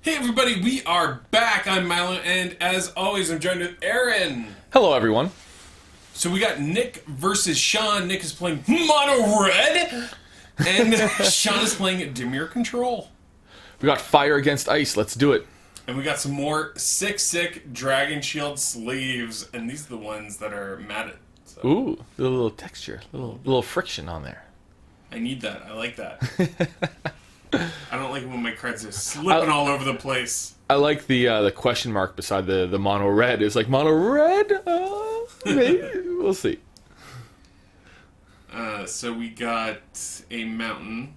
Hey everybody, we are back. I'm Milo, and as always, I'm joined with Aaron. Hello, everyone. So we got Nick versus Sean. Nick is playing Mono Red, and Sean is playing Dimir Control. We got fire against ice. Let's do it. And we got some more sick Dragon Shield sleeves, and these are the ones that are matted. So Ooh, a little texture, little friction on there. I need that. I like that. I don't like it when my cards are slipping all over the place. I like the question mark beside the mono red. It's like mono red. Maybe we'll see. So we got a mountain,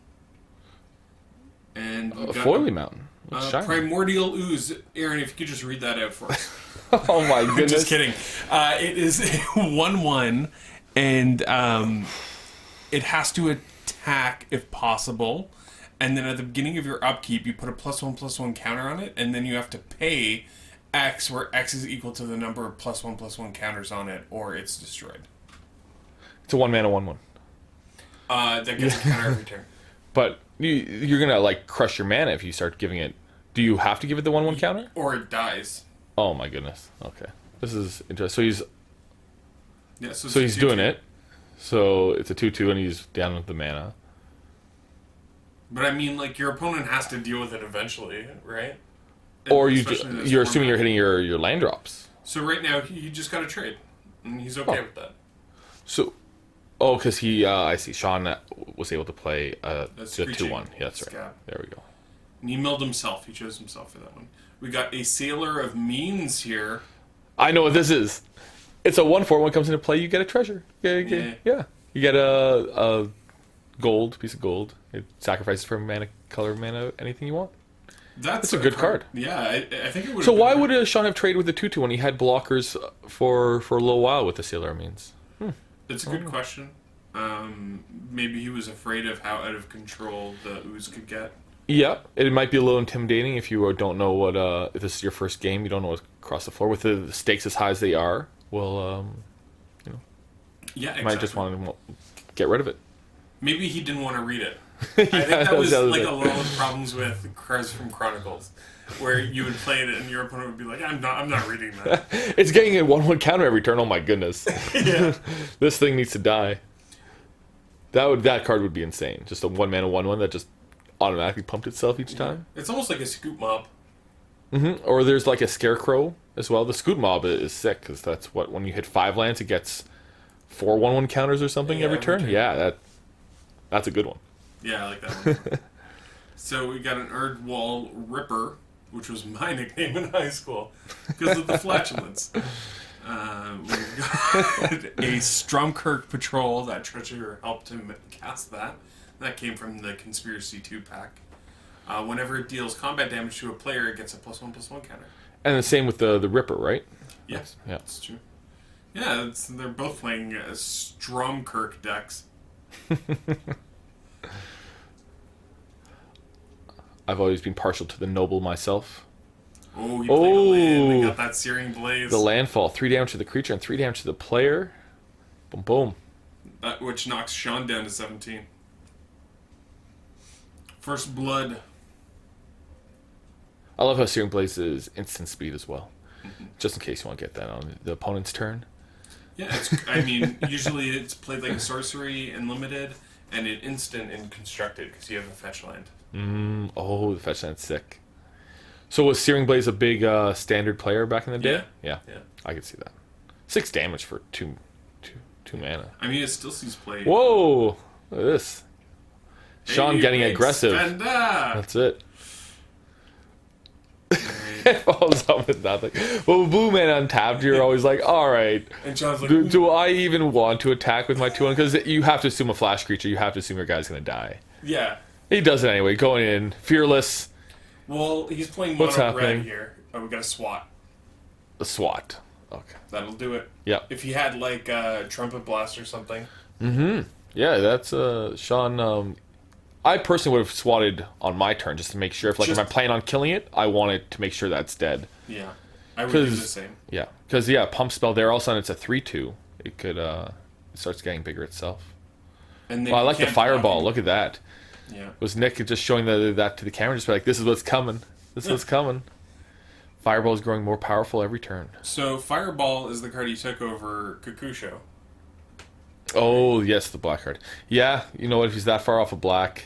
and we A got foily mountain. It's shiny. Primordial Ooze. Aaron, if you could just read that out for us. Oh my goodness! Just kidding. It is a 1/1, and it has to attack if possible. And then at the beginning of your upkeep, you put a +1/+1 counter on it, and then you have to pay X, where X is equal to the number of +1/+1 counters on it, or it's destroyed. It's a 1-mana 1/1. That gets a counter every turn. But you're gonna like crush your mana if you start giving it. Do you have to give it the 1/1 counter? Or it dies. Oh my goodness. Okay, this is interesting. Yeah, So he's doing it. So it's a 2/2, and he's down with the mana. But I mean, like, your opponent has to deal with it eventually, right? Or Especially in this you're assuming format. you're hitting your land drops. So right now, he just got a trade, and he's okay with that. So, because I see Sean was able to play the 2/1. Yeah, that's right. Scab. There we go. And he milled himself. He chose himself for that one. We got a Sailor of Means here. I know what this is. It's a 1/4. When it comes into play, you get a treasure. Yeah. You get a gold piece of gold. It sacrifices for mana, color, mana, anything you want. That's a good card. Yeah, I think it would. So why would Sean have traded with the 2/2 when he had blockers for a little while with the Sailor Means? It's a good question. Maybe he was afraid of how out of control the Ooze could get. Yeah, it might be a little intimidating if you don't know what. If this is your first game, you don't know what's across the floor with the stakes as high as they are. Well, Yeah, exactly. you might just want to get rid of it. Maybe he didn't want to read it. I think that was the other like thing. a lot of problems with Cards from Chronicles, where you would play it and your opponent would be like, "I'm not reading that." It's getting a 1/1 counter every turn. Oh my goodness! Yeah. This thing needs to die. That card would be insane. Just a 1-mana 1/1 that just automatically pumped itself each time. It's almost like a scoop mob. Or there's like a scarecrow as well. The scoot mob is sick because that's what when you hit 5 lands, it gets 4 1/1 counters or something Yeah, every every turn. turn. Yeah, that's a good one. Yeah, I like that one. So we got an Erdwall Ripper, which was my nickname in high school because of the flatulence. We've got a Stromkirk Patrol. That treasure helped him cast that. That came from the Conspiracy 2 pack. Whenever it deals combat damage to a player, it gets a +1/+1 counter. And the same with the Ripper, right? Yes, Yeah. that's true. Yeah, they're both playing Stromkirk decks. I've always been partial to the Noble myself. Oh, he played a land. They Oh. got that Searing Blaze. The landfall, 3 damage to the creature and 3 damage to the player. Boom, boom. Which knocks Sean down to 17. First Blood. I love how Searing Blaze is instant speed as well. Just in case you want to get that on the opponent's turn. Yeah, I mean, usually it's played like a sorcery in limited, and an instant in constructed because you have a fetch land. Oh, the fetch land's sick. So was Searing Blaze a big standard player back in the day? Yeah. I could see that. 6 damage for two mana. I mean, it still sees play. Whoa! Look at this. Sean Hey, getting big aggressive. spender! That's it. It follows up with nothing. Well, with blue man untapped, you're always like, alright. And Sean's like, Do I even want to attack with my 2-1? Because you have to assume a flash creature. You have to assume your guy's going to die. yeah. He does it anyway. Going in. Fearless. Well, he's playing What's mono red happening? here. Oh, we got a SWAT. A SWAT. Okay. That'll do it. Yep. If he had like a trumpet blast or something. Yeah, that's Sean. I personally would have swatted on my turn just to make sure. If I'm planning on killing it, I wanted to make sure that's dead. Yeah. I would do the 'Cause- same. Yeah, because pump spell there. All of a sudden, it's a 3/2. It could it starts getting bigger itself. And then Well, I you like the can't fireball. block Look at that. him. Yeah. Was Nick just showing that to the camera? Just be like, this is what's coming. This was coming. Fireball is growing more powerful every turn. So Fireball is the card you took over Kakusho. Oh, yes, the black card. Yeah, you know what? If he's that far off of black,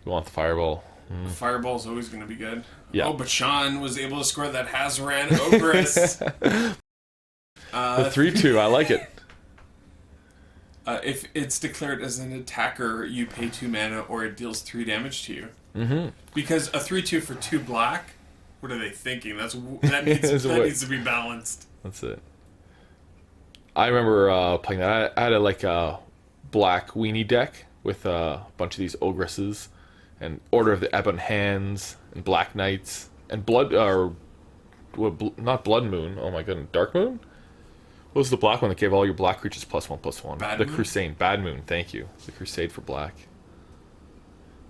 you want the Fireball. Fireball's always going to be good. Yeah. Oh, but Sean was able to score that Hazaran Ogress. The 3/2, I like it. If it's declared as an attacker, you pay 2 mana or it deals 3 damage to you. Mm-hmm. Because a 3/2 for 2 black, what are they thinking? That needs to be balanced. That's it. I remember playing that. I had a black weenie deck with a bunch of these ogresses and Order of the Ebon Hands and Black Knights and not Blood Moon. Oh my goodness, Dark Moon. What was the black one that gave all your black creatures +1/+1? Bad the Moon? Crusade. Bad Moon, thank you. The Crusade for black.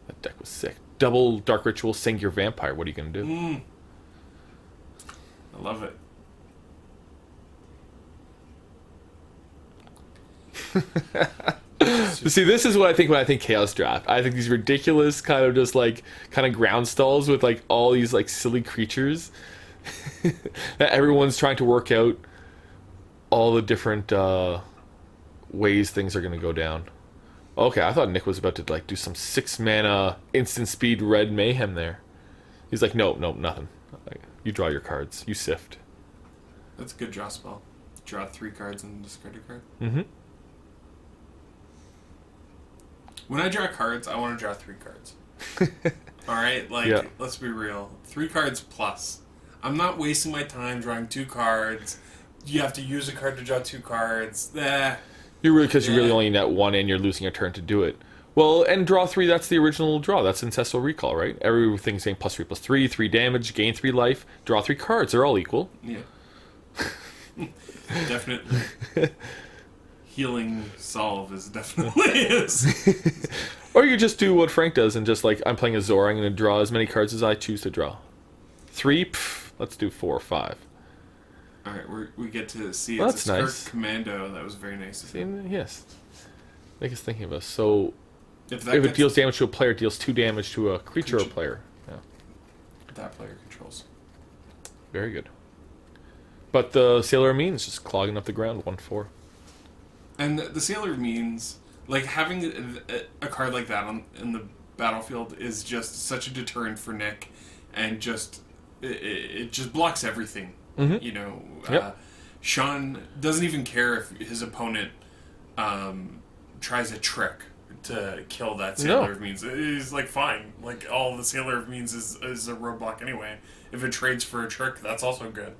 That deck was sick. Double Dark Ritual, sing your vampire. What are you going to do? I love it. See, this is what I think when I think Chaos Draft. I think these ridiculous kind of ground stalls with like all these like silly creatures that everyone's trying to work out all the different ways things are going to go down. Okay, I thought Nick was about to like do some 6 mana instant speed red mayhem there. He's like, nope, nothing. You draw your cards. You sift. That's a good draw spell. Draw 3 cards and discard a card. Mm-hmm. When I draw cards, I want to draw 3 cards. Alright? Let's be real. 3 cards plus. I'm not wasting my time drawing 2 cards. You have to use a card to draw 2 cards. You're really only net 1 and you're losing a turn to do it. Well, and draw 3, that's the original draw. That's Ancestral Recall, right? Everything's saying +3/+3, 3 damage, gain 3 life, draw 3 cards. They're all equal. Yeah. Definitely. Healing Solve is definitely is. Or you just do what Frank does and just like, I'm playing a Zora, I'm going to draw as many cards as I choose to draw. 3, let's do 4 or 5. Alright, we get to see Well, it's that's a nice. Skirk Commando. That was very nice of See, him. yes. Make us thinking of us. So, If it deals damage to a player, it deals 2 damage to a creature or Creature. player. Yeah. that player controls. Very good. But the Sailor Mean is just clogging up the ground, 1/4. And the Sailor means, like, having a card like that in the battlefield is just such a deterrent for Nick, and just it just blocks everything. Mm-hmm. You know, Yep. Sean doesn't even care if his opponent tries a trick to kill that Sailor of Means. He's like, fine. Like, all the Sailor of Means is a roadblock anyway. If it trades for a trick, that's also good.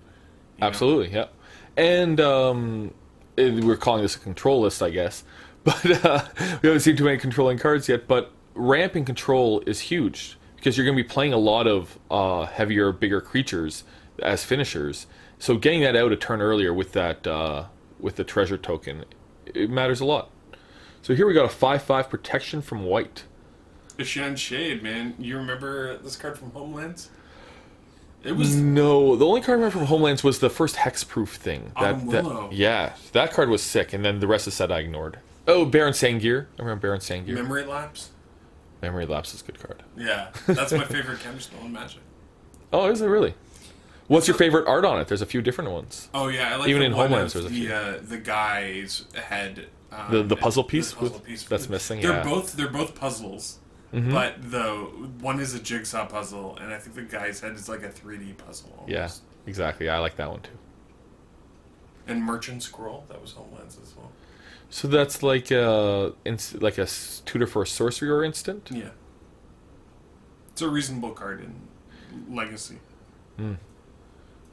You know? Absolutely, yeah. And we're calling this a control list, I guess. But we haven't seen too many controlling cards yet. But ramping control is huge because you're going to be playing a lot of heavier, bigger creatures as finishers. So getting that out a turn earlier with that with the treasure token, it matters a lot. So here we got a 5/5 protection from white. Ishan Shade, man. You remember this card from Homelands? It was No, the only card I remember from Homelands was the first hexproof thing. Willow. Yeah, that card was sick, and then the rest of the set I ignored. Oh, Baron Sangir. I remember Baron Sangir. Memory Lapse. Memory Lapse is a good card. Yeah, that's my favorite counterspell in Magic. Oh, is it really? What's your favorite art on it? There's a few different ones. Oh yeah, I like Even the in one Homelands of there's a few. the guy's head. The puzzle piece? The puzzle piece That's missing, They're yeah. both puzzles, but the one is a jigsaw puzzle, and I think the guy's head is like a 3D puzzle. Almost. Yeah, exactly. I like that one too. And Merchant Scroll, that was Homelands as well. So that's like a tutor for a sorcery or instant? Yeah. It's a reasonable card in Legacy.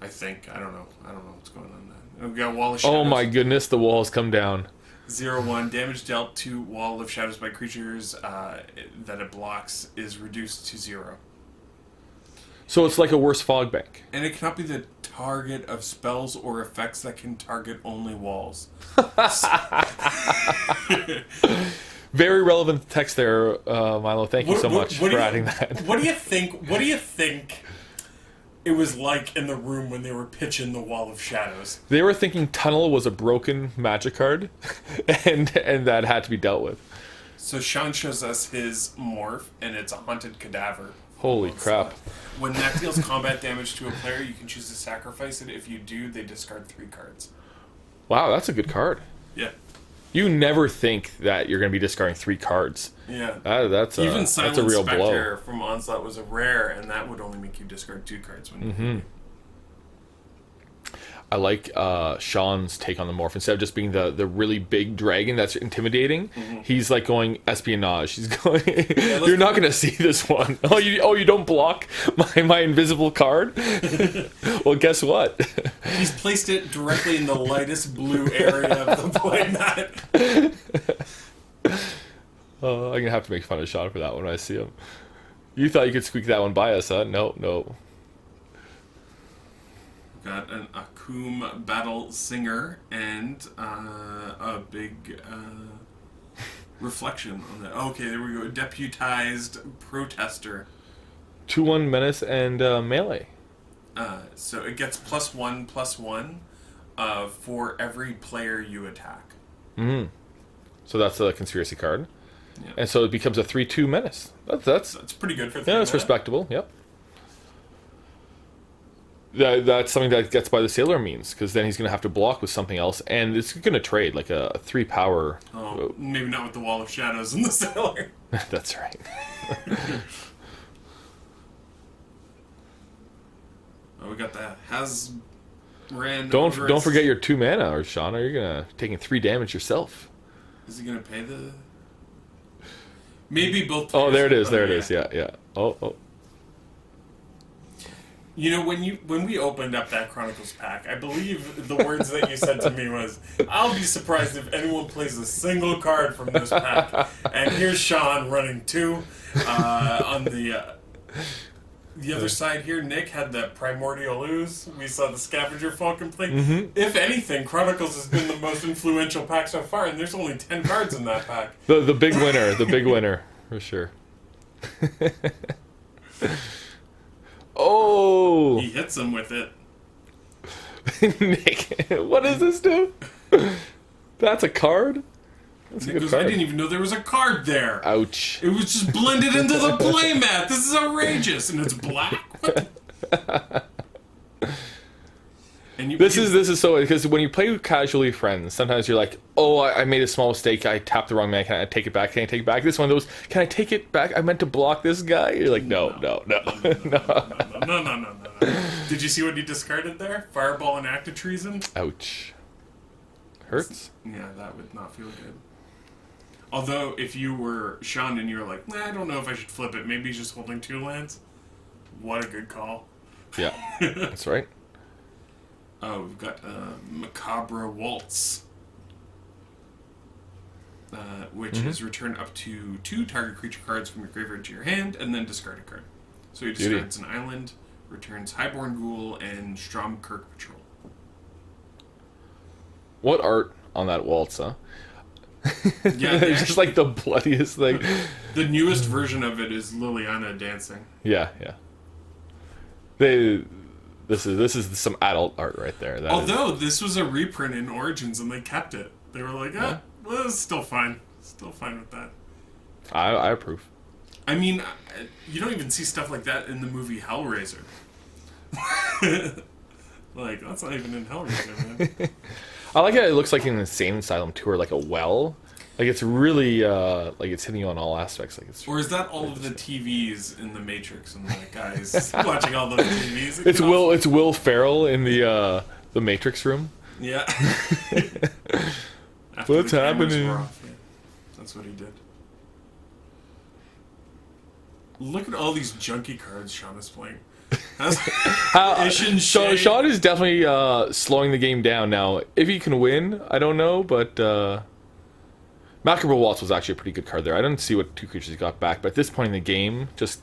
I think. I don't know. What's going on there. We've got Wall of Shadows. Oh my goodness, the walls come down. 0/1. Damage dealt to Wall of Shadows by creatures that it blocks is reduced to 0. So it's like a worse fog bank. And it cannot be the target of spells or effects that can target only walls. Very relevant text there, Milo. Thank you so much for adding that. What do you think it was like in the room when they were pitching the Wall of Shadows? They were thinking Tunnel was a broken magic card, and that had to be dealt with. So Sean shows us his morph, and it's a Haunted Cadaver. Holy crap. When that deals combat damage to a player, you can choose to sacrifice it. If you do, they discard 3 cards. Wow, that's a good card. Yeah. You never think that you're going to be discarding 3 cards. Yeah. That's Even a Silent real Spectre blow. from Onslaught was a rare, and that would only make you discard 2 cards when you I like Sean's take on the morph. Instead of just being the really big dragon that's intimidating, he's like going espionage. He's going, you're not going to see this one. Oh, you don't block my invisible card? Well, guess what? He's placed it directly in the lightest blue area of the playmat. I'm going to have to make fun of Sean for that one when I see him. You thought you could squeak that one by us, huh? No. Got an Akum Battle Singer and a big reflection on that. Okay, there we go. Deputized Protester. 2/1 menace and melee. So it gets +1/+1 for every player you attack. So that's a conspiracy card. Yeah. And so it becomes a 3/2 menace. That's pretty good for 3 yeah, that's mana. respectable. Yep. That's something that gets by the Sailor means, because then he's going to have to block with something else, and it's going to trade like a 3 power. Oh, maybe not with the Wall of Shadows and the Sailor. That's right. Oh, we got that. Ran. Don't forget your 2 mana, or Sean, or you're going to taking 3 damage yourself. Is he going to pay the? Maybe both. Oh, there it is. players- There it is. Yeah. Oh. You know, when we opened up that Chronicles pack, I believe the words that you said to me was, "I'll be surprised if anyone plays a single card from this pack." And here's Sean running 2 on the other side here. Nick had that Primordial Ooze. We saw the Scavenger Falcon play. If anything, Chronicles has been the most influential pack so far, and there's only 10 cards in that pack. The big winner, for sure. Oh! He hits him with it. Nick, what does this do? That's a card? That's a Nick good goes, card. I didn't even know there was a card there. Ouch. It was just blended into the playmat. This is outrageous, and it's black. What? And This is so, because when you play with casually friends, sometimes you're like, oh, I made a small mistake, I tapped the wrong man, can I take it back? Can I take it back? This one of those, can I take it back? I meant to block this guy. You're like, no. No. Did you see what he discarded there? Fireball and Act of Treason? Ouch. Hurts? Yeah, that would not feel good. Although, if you were Sean and you were like, I don't know if I should flip it, maybe he's just holding 2 lands. What a good call. Yeah, that's right. Oh, we've got Macabre Waltz, which is return up to 2 target creature cards from your graveyard to your hand, and then discard a card. So he discards an island, returns Highborn Ghoul, and Stromkirk Patrol. What art on that waltz, huh? Yeah, It's just like the bloodiest thing. The newest version of it is Liliana dancing. Yeah. This is some adult art right there. Although this was a reprint in Origins and they kept it. They were like, well, it's still fine. Still fine with that. I approve. I mean, you don't even see stuff like that in the movie Hellraiser. Like, that's not even in Hellraiser, man. I like how it looks like an insane asylum tour, like a well. Like it's really like it's hitting you on all aspects. Like it's. Or is that all of the TVs in the Matrix and the guys watching all those TVs? It's Will Ferrell in the Matrix room. Yeah. What's happening? Off, yeah. That's what he did. Look at all these junky cards Sean is playing. Sean is definitely slowing the game down now. If he can win, I don't know, but Macabre Waltz was actually a pretty good card there. I didn't see what 2 creatures he got back, but at this point in the game, just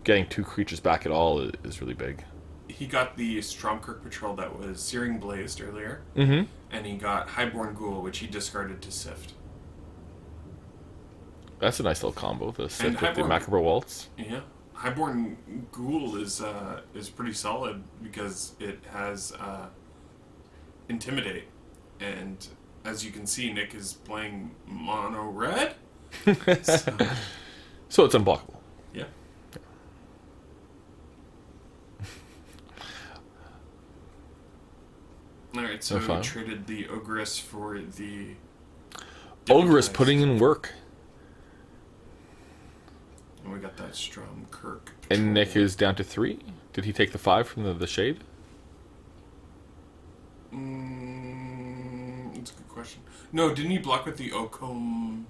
getting 2 creatures back at all is really big. He got the Stromkirk Patrol that was Searing Blazed earlier, and he got Highborn Ghoul, which he discarded to Sift. That's a nice little combo, the Sift with the Highborn, Macabre Waltz. Yeah. Highborn Ghoul is pretty solid because it has Intimidate, and as you can see, Nick is playing mono red. So it's unblockable. Yeah. Alright, so we traded the Ogress for the... Ogress putting in work. And we got that Strom Kirk. And Nick is down to 3. Did he take the 5 from the shade? That's a good question. No, didn't he block with the Ocombe?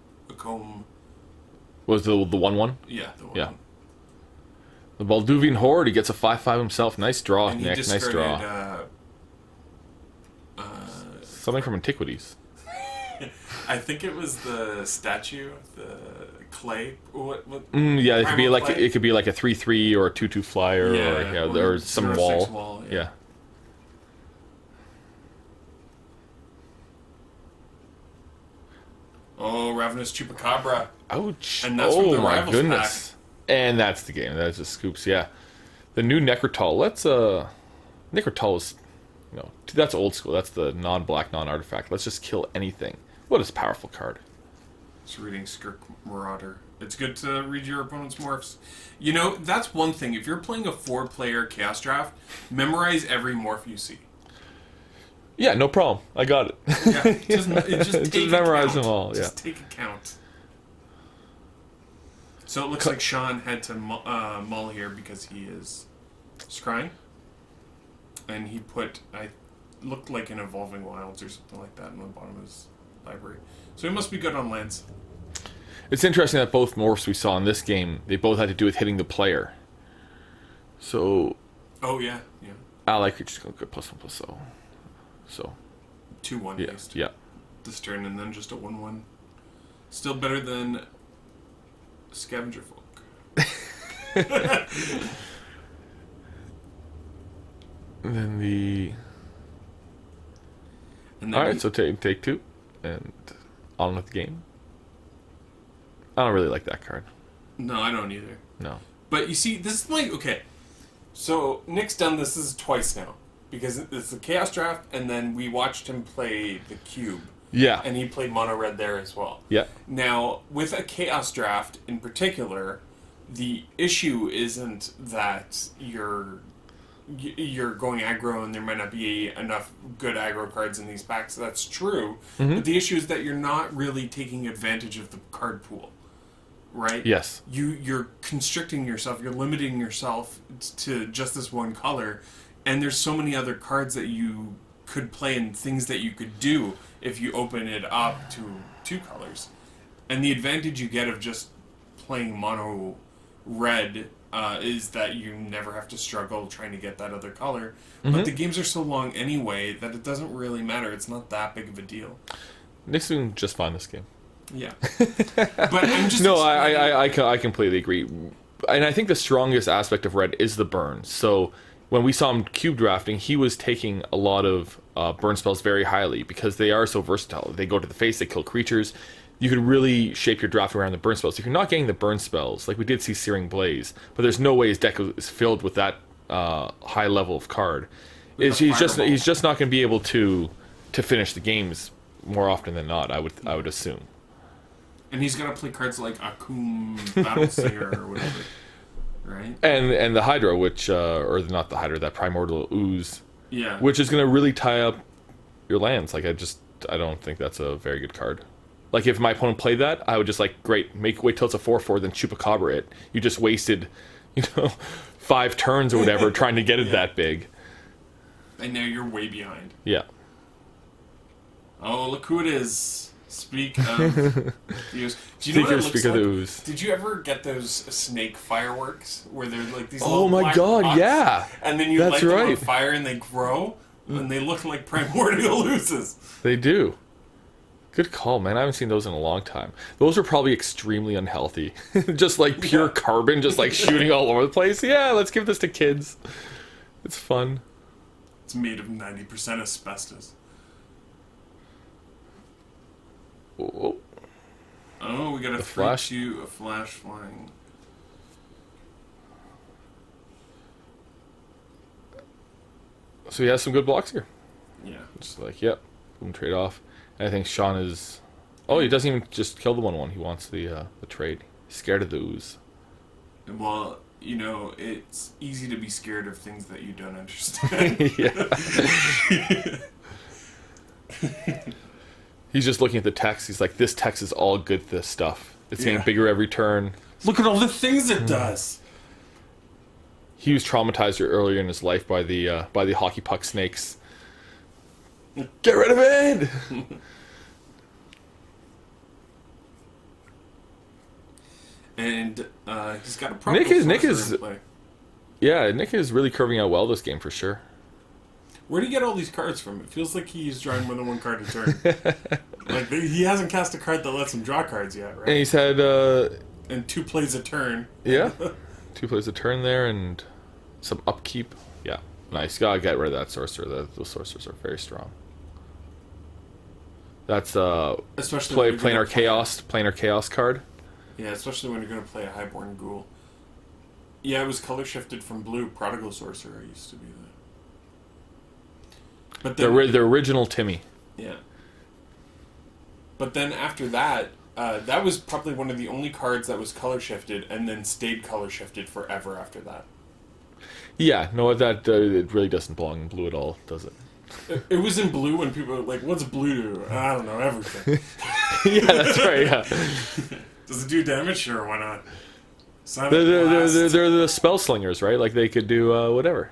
Was the 1/1? Yeah, the 1/1. Yeah. The Balduvian Horde, he gets a 5/5 himself. Nice draw, and Nick. Nice draw. Something from Antiquities. I think it was the statue, the clay. Yeah, it could be like a 3/3 or a 2/2 flyer, or some wall. Yeah. Oh, Ravenous Chupacabra. Ouch. And that's from the my Rivals goodness. pack. And that's the game. That's just scoops, yeah. The new Necrotol. Necrotol is, that's old school. That's the non-black, non-artifact. Let's just kill anything. What is a powerful card? It's reading Skirk Marauder. It's good to read your opponent's morphs. That's one thing. If you're playing a 4-player Chaos Draft, memorize every morph you see. Yeah, no problem. I got it. Yeah, just take memorize them all. Just take a count. So it looks like Sean had to mull here because he is scrying. And he looked like an Evolving Wilds or something like that in the bottom of his library. So he must be good on lands. It's interesting that both morphs we saw in this game, they both had to do with hitting the player. So... Oh, yeah. Ally creatures go good +1/+0. So 2/1 haste. Yeah. This turn, and then just a 1/1. Still better than Scavenger Folk. And then Alright, so take 2 and on with the game. I don't really like that card. No, I don't either. No. But you see, this is okay. So Nick's done this twice now. Because it's the Chaos Draft, and then we watched him play the Cube. Yeah. And he played Mono Red there as well. Yeah. Now, with a Chaos Draft in particular, the issue isn't that you're going aggro and there might not be enough good aggro cards in these packs. That's true. Mm-hmm. But the issue is that you're not really taking advantage of the card pool. Right? Yes. You're constricting yourself. You're limiting yourself to just this one color. And there's so many other cards that you could play and things that you could do if you open it up to 2 colors. And the advantage you get of just playing mono red is that you never have to struggle trying to get that other color. Mm-hmm. But the games are so long anyway that it doesn't really matter. It's not that big of a deal. Nick's doing just fine this game. Yeah. But I'm just... No, I completely agree. And I think the strongest aspect of red is the burn. So... when we saw him cube drafting, he was taking a lot of burn spells very highly because they are so versatile. They go to the face, they kill creatures. You could really shape your draft around the burn spells. If you're not getting the burn spells, like we did see Searing Blaze, but there's no way his deck is filled with that high level of card. He's just not going to be able to finish the games more often than not. I would assume. And he's going to play cards like Akum Battlesinger or whatever. Right. And the Hydra, which or not the Hydra, that Primordial Ooze, yeah, which is going to really tie up your lands. Like I don't think that's a very good card. Like if my opponent played that, I would just wait till it's a 4/4, then Chupacabra it. You just wasted, 5 turns or whatever trying to get it that big. And now you're way behind. Yeah. Oh, look who it is. Speak of the ooze. Do you know what it looks like? Ooze. Did you ever get those snake fireworks where they're like these little black pots, yeah. And then you light them on fire and they grow and they look like primordial oozes. They do. Good call, man. I haven't seen those in a long time. Those are probably extremely unhealthy. Just like pure carbon, just like shooting all over the place. Yeah, let's give this to kids. It's fun. It's made of 90% asbestos. Oh, we got a flash flying. So he has some good blocks here. Yeah. Just boom, trade off. And I think Sean is... Oh, he doesn't even just kill the 1/1. He wants the trade. He's scared of the ooze. Well, it's easy to be scared of things that you don't understand. He's just looking at the text. He's like, this text is all good, this stuff. It's getting Yeah. bigger every turn. Look at all the things it does. He was traumatized earlier in his life by the hockey puck snakes. Get rid of it! And he's got a problem. Nick is yeah, Nick is really curving out well this game for sure. Where do you get all these cards from? It feels like he's drawing more than one card a turn. Like he hasn't cast a card that lets him draw cards yet, right? And he's had And 2 plays a turn. yeah, 2 plays a turn there and some upkeep. Yeah, nice. Gotta get rid of that sorcerer. Those sorcerers are very strong. That's Especially planar chaos card. Yeah, especially when you're going to play a Highborn Ghoul. Yeah, it was color shifted from blue. Prodigal Sorcerer used to be that. But then, The original Timmy. yeah. But then after that, that was probably one of the only cards that was color shifted and then stayed color shifted forever after that. Yeah, no, that it really doesn't belong in blue at all, does it? It was in blue when people were like, what's blue do? I don't know, everything. Yeah, that's right, yeah. Does it do damage? Sure, why not? They're the spell slingers, right? Like, they could do whatever.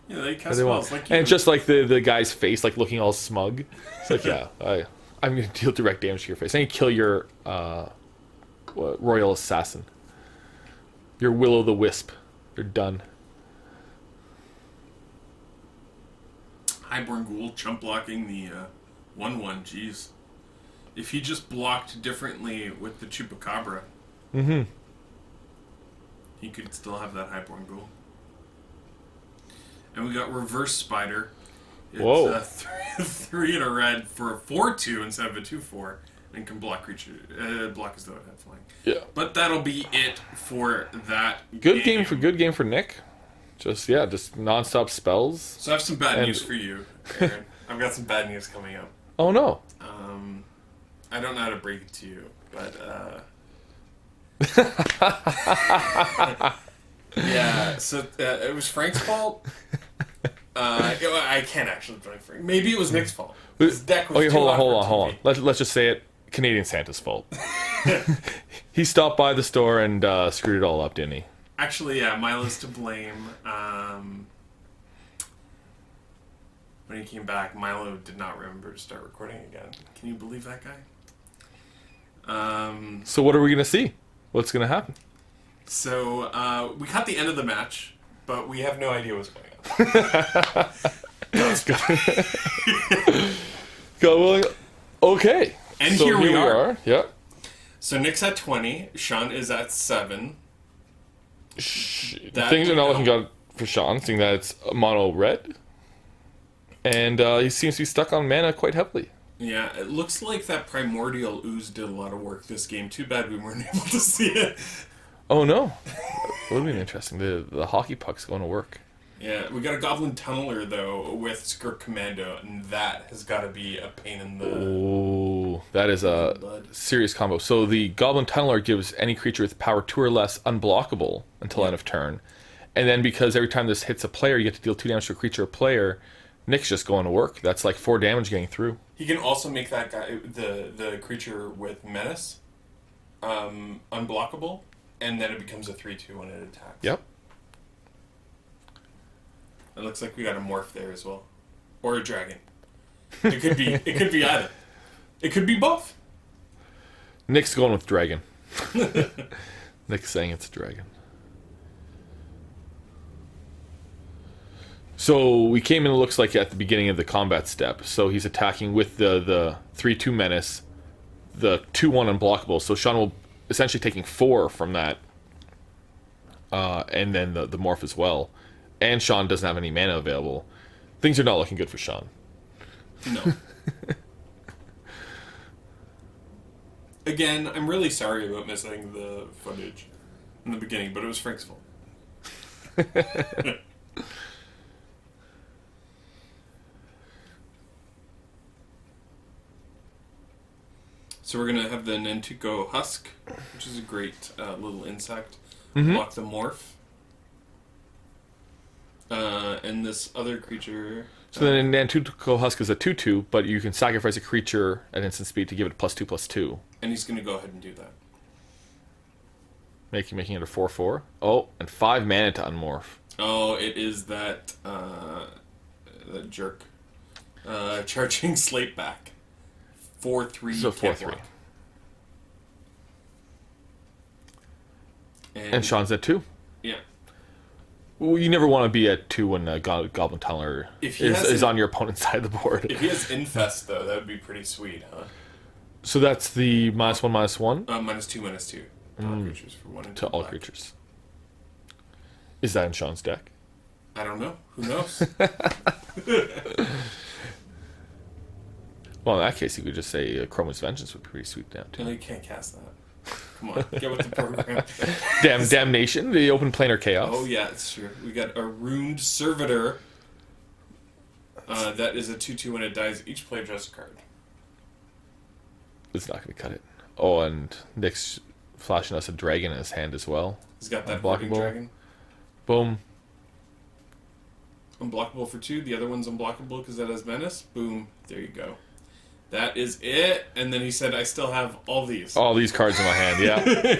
Yeah, they cast They want. spells. Like And it's just like the guy's face, like, looking all smug. It's like, yeah, I'm going to deal direct damage to your face. I can kill your Royal Assassin. Your Will-o'-the-Wisp. You're done. Highborn Ghoul chump blocking the 1/1. Jeez. If he just blocked differently with the Chupacabra, he could still have that Highborn Ghoul. And we got Reverse Spider. It's Whoa. 3 in a red for a 4/2 instead of a 2/4, and can block creature block as though it had flying. Yeah. But that'll be it for that. Good game for Nick. Just non-stop spells. So I have some bad news for you, Aaron. I've got some bad news coming up. Oh no. I don't know how to break it to you, but yeah. So it was Frank's fault. I can't actually blame Frank. Maybe it was Nick's fault. His deck was Okay, hold too on. Let's just say it. Canadian Santa's fault. He stopped by the store and screwed it all up, didn't he? Actually, yeah, Milo's to blame. When he came back, Milo did not remember to start recording again. Can you believe that guy? So what are we gonna see? What's gonna happen? So we caught the end of the match, but we have no idea what's going on. Go. Okay. And so here we are. Yep. So Nick's at 20. Sean is at 7. Things are not looking good for Sean, seeing that it's mono red. And he seems to be stuck on mana quite heavily. Yeah, it looks like that Primordial Ooze did a lot of work this game. Too bad we weren't able to see it. Oh no. That would have been interesting. The hockey puck's going to work. Yeah, we got a Goblin Tunneler, though, with Skirk Commando, and that has got to be a pain in the... Oh, that is a serious combo. So the Goblin Tunneler gives any creature with power 2 or less unblockable until end of turn. And then because every time this hits a player, you get to deal 2 damage to a creature or player, Nick's just going to work. That's like 4 damage getting through. He can also make that guy, the creature with Menace, unblockable, and then it becomes a 3/2 when it attacks. Yep. It looks like we got a morph there as well, or a dragon. It could be. It could be either. It could be both. Nick's going with dragon. Nick's saying it's a dragon. So we came in, it looks like, at the beginning of the combat step. So he's attacking with the 3/2 menace, the 2/1 unblockable. So Sean will essentially taking 4 from that, and then the morph as well. And Sean doesn't have any mana available. Things are not looking good for Sean. No. Again, I'm really sorry about missing the footage in the beginning, but it was Frank's fault. So we're going to have the Nantuko Husk, which is a great little insect. Block the morph. And this other creature... So then Nantuko Husk is a 2/2, but you can sacrifice a creature at instant speed to give it +2/+2. And he's going to go ahead and do that. Making it a 4/4. Oh, and 5 mana to unmorph. Oh, it is that jerk. Charging Slate back. 4/3. So 4/3. And Sean's at 2. Yeah. Well, you never want to be at 2 when Goblin Tunneler is on your opponent's side of the board. If he has Infest, though, that would be pretty sweet, huh? So that's the -1/-1? -2/-2. All creatures for 1 and 2 To all black. creatures. Is that in Sean's deck? I don't know. Who knows? Well, in that case, you could just say Chroma's Vengeance would be pretty sweet now, too. No, you can't cast that. Come on, get with the program. Damnation, the open planar chaos. Oh, yeah, it's true. We got a Ruined Servitor. That is a 2/2 when it dies. Each player draws a card. It's not going to cut it. Oh, and Nick's flashing us a dragon in his hand as well. He's got that Unblockable. Hoarding Dragon. Boom. Unblockable for 2. The other one's unblockable because that has Menace. Boom. There you go. That is it. And then he said, I still have all these. All these cards in my hand, yeah.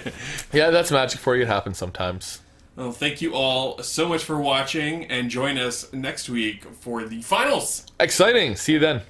Yeah, that's magic for you. It happens sometimes. Well, thank you all so much for watching, and join us next week for the finals. Exciting. See you then.